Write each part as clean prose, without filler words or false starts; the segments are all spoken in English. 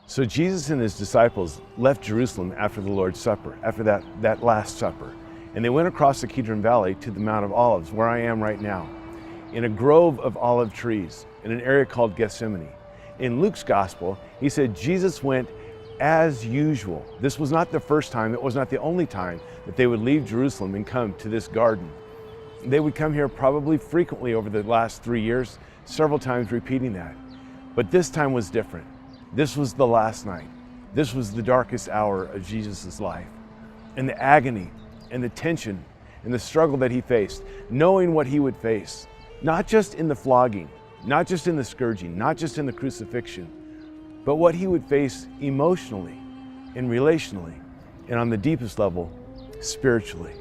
So Jesus and his disciples left Jerusalem after the Lord's Supper, after that Last Supper. And they went across the Kidron Valley to the Mount of Olives, where I am right now, in a grove of olive trees, in an area called Gethsemane. In Luke's gospel, he said Jesus went as usual. This was not the first time, it was not the only time that they would leave Jerusalem and come to this garden. They would come here probably frequently over the last 3 years, several times repeating that. But this time was different. This was the last night. This was the darkest hour of Jesus' life. And the agony and the tension and the struggle that he faced, knowing what he would face, not just in the flogging, not just in the scourging, not just in the crucifixion, but what he would face emotionally and relationally, and on the deepest level, spiritually.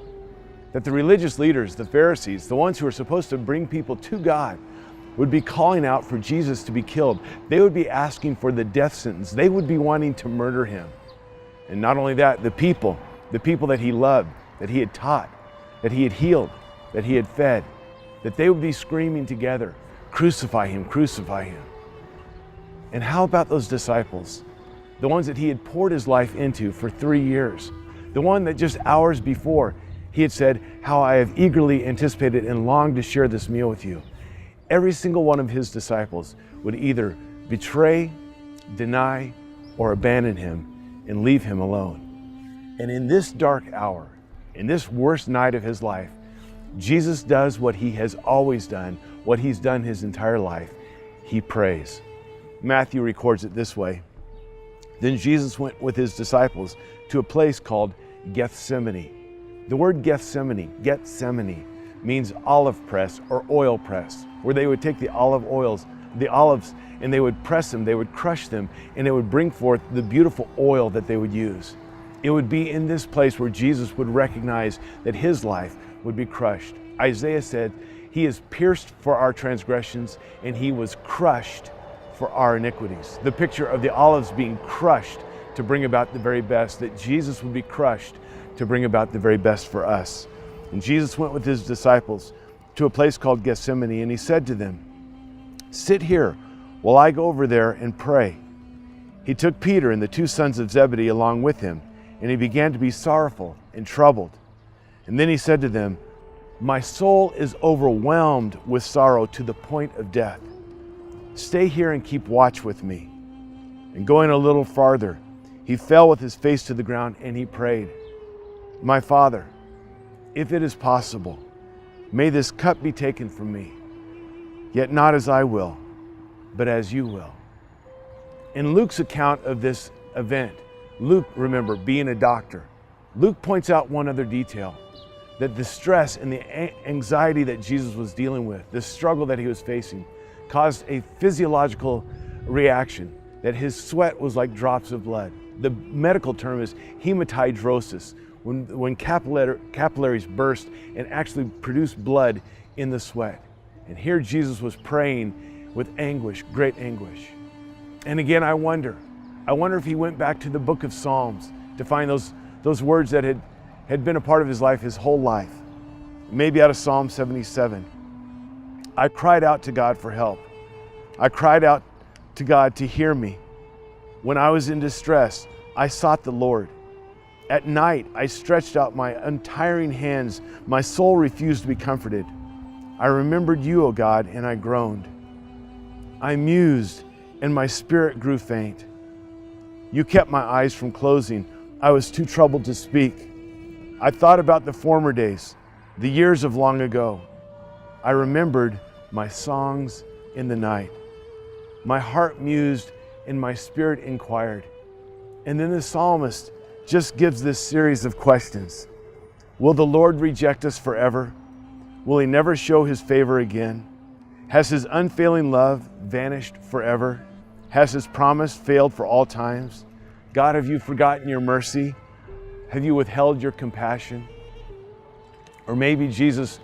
That the religious leaders, the Pharisees, the ones who are supposed to bring people to God, would be calling out for Jesus to be killed. They would be asking for the death sentence. They would be wanting to murder him. And not only that, the people that he loved, that he had taught, that he had healed, that he had fed, that they would be screaming together, "Crucify him, crucify him." And how about those disciples? The ones that he had poured his life into for 3 years. The one that just hours before he had said, "How I have eagerly anticipated and longed to share this meal with you." Every single one of his disciples would either betray, deny, or abandon him and leave him alone. And in this dark hour, in this worst night of his life, Jesus does what he has always done, what he's done his entire life. He prays. Matthew records it this way. Then Jesus went with his disciples to a place called Gethsemane. The word Gethsemane means olive press or oil press, where they would take the olives, and they would press them, they would crush them, and it would bring forth the beautiful oil that they would use. It would be in this place where Jesus would recognize that his life would be crushed. Isaiah said, "He is pierced for our transgressions, and he was crushed for our iniquities." The picture of the olives being crushed to bring about the very best, that Jesus would be crushed to bring about the very best for us. And Jesus went with his disciples to a place called Gethsemane, and he said to them, "Sit here while I go over there and pray." He took Peter and the 2 sons of Zebedee along with him, and he began to be sorrowful and troubled. And then he said to them, "My soul is overwhelmed with sorrow to the point of death. Stay here and keep watch with me." And going a little farther, he fell with his face to the ground and he prayed, "My Father, if it is possible, may this cup be taken from me, yet not as I will, but as you will." In Luke's account of this event, Luke, remember, being a doctor, Luke points out one other detail, that the stress and the anxiety that Jesus was dealing with, the struggle that he was facing, caused a physiological reaction, that his sweat was like drops of blood. The medical term is hematidrosis, when capillaries burst and actually produce blood in the sweat. And here Jesus was praying with anguish, great anguish. And again, I wonder if he went back to the book of Psalms to find those words that had been a part of his life his whole life. Maybe out of Psalm 77. "I cried out to God for help. I cried out to God to hear me. When I was in distress, I sought the Lord. At night, I stretched out my untiring hands. My soul refused to be comforted. I remembered you, O God, and I groaned. I mused, and my spirit grew faint. You kept my eyes from closing. I was too troubled to speak. I thought about the former days, the years of long ago. I remembered my songs in the night. My heart mused, and my spirit inquired." And then the psalmist just gives this series of questions. Will the Lord reject us forever? Will he never show his favor again? Has his unfailing love vanished forever? Has his promise failed for all times? God, have you forgotten your mercy? Have you withheld your compassion? Or maybe Jesus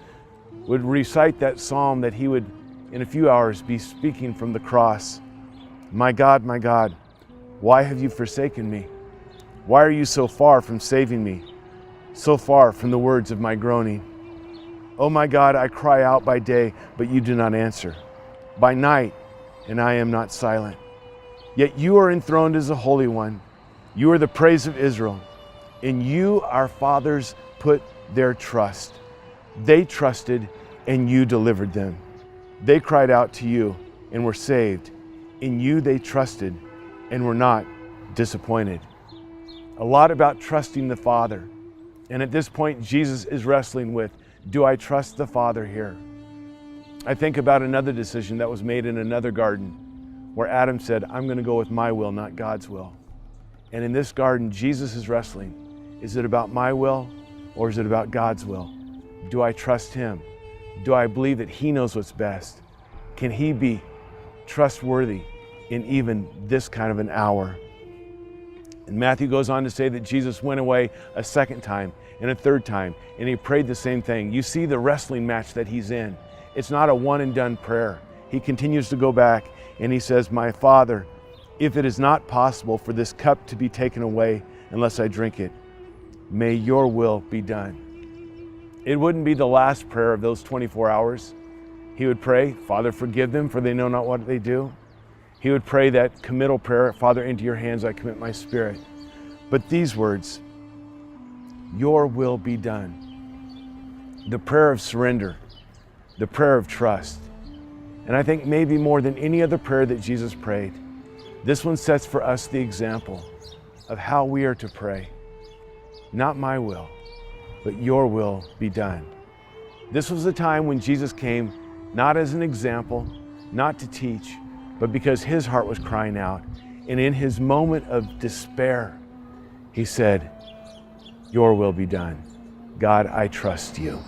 would recite that psalm that he would, in a few hours, be speaking from the cross. My God, why have you forsaken me? Why are you so far from saving me, so far from the words of my groaning? Oh my God, I cry out by day, but you do not answer. By night, and I am not silent. Yet you are enthroned as the Holy One. You are the praise of Israel. In you our fathers put their trust. They trusted and you delivered them. They cried out to you and were saved. In you they trusted and were not disappointed. A lot about trusting the Father. And at this point, Jesus is wrestling with, do I trust the Father here? I think about another decision that was made in another garden where Adam said, I'm going to go with my will, not God's will. And in this garden, Jesus is wrestling. Is it about my will or is it about God's will? Do I trust him? Do I believe that he knows what's best? Can he be trustworthy in even this kind of an hour? And Matthew goes on to say that Jesus went away a second time and a third time, and he prayed the same thing. You see the wrestling match that he's in. It's not a one and done prayer. He continues to go back and he says, my Father, if it is not possible for this cup to be taken away unless I drink it, may your will be done. It wouldn't be the last prayer of those 24 hours. He would pray, Father, forgive them, for they know not what they do. He would pray that committal prayer, Father, into your hands I commit my spirit. But these words, your will be done. The prayer of surrender, the prayer of trust. And I think maybe more than any other prayer that Jesus prayed, this one sets for us the example of how we are to pray. Not my will, but your will be done. This was a time when Jesus came not as an example, not to teach, but because his heart was crying out. And in his moment of despair, he said, your will be done. God, I trust you.